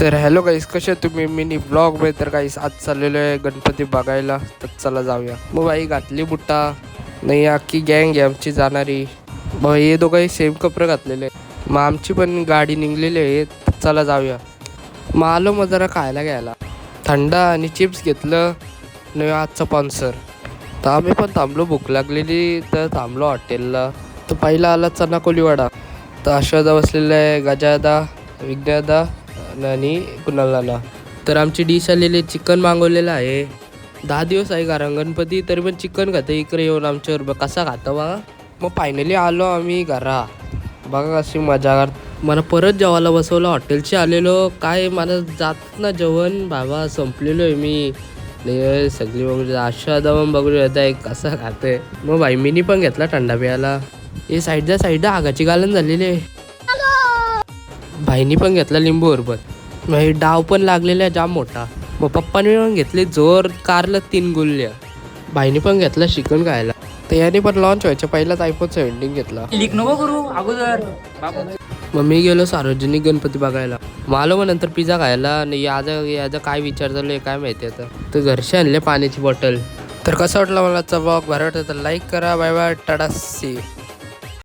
तर हॅलो गाईस, कसे तुम्ही मिनी ब्लॉग मध्ये. तर गाईस आज चाललेलो आहे गणपती बघायला, तर चला जाऊया. मग बाई घातली बुट्टा नाही, अख्खी गँग आहे आमची जाणारी. मग हे दोघंही सेम कपडे घातलेले. मग आमची पण गाडी निघलेली आहे, तर चला जाऊया. मग आलो मग जरा खायला घ्यायला, थंडा आणि चिप्स घेतलं नाही आजचा स्पॉन्सर. तर आम्ही पण थांबलो, भूक लागलेली तर थांबलो हॉटेलला. तर पहिला आला चना कोलीवाडा. तर अश्वदा बसलेला आहे, गजादा, विज्ञादा आणि कुणाला. तर आमची डिश आलेली चिकन मागवलेलं आहे. 10 दिवस आहे कारण गणपती, तरी पण चिकन खातं इकडे येऊन आमच्यावर कसा खातं बघा. मग फायनली आलो आम्ही घरा. बघा कशी मजा मला परत जेवायला बसवलं. हॉटेलशी आलेलो, काय मला जात ना जेवण बाबा, संपलेलो आहे मी. सगळी बघू अशा दमन बघू येत आहे कसं खाते. मग भाई मीनी पण घेतला थंडा प्यायला. हे साईडच्या आगाची गालन झालेली आहे. भाईनी पण घेतला लिंबू सरबत. मग डाव पण लागलेला आहे जाम मोठा. मग पप्पाने पण घेतले जोर कारला 3 गुल्ल्या. भाईनी पण घेतला चिकन खायला. तर याने पण लॉन्च व्हायच्या पहिलाच iPhone 17 घेतला. लीक नको करू अगोदर. मग मी गेलो सार्वजनिक गणपती बघायला. मग आलो मग नंतर पिझ्झा खायला. आणि याचा काय विचार चालू आहे काय माहिती आता. तर घरचे आणले पाण्याची बॉटल. तर कसं वाटलं मला ब्लॉग, बरं वाटतं तर लाईक करा. बाय बाय, टाटा, सी.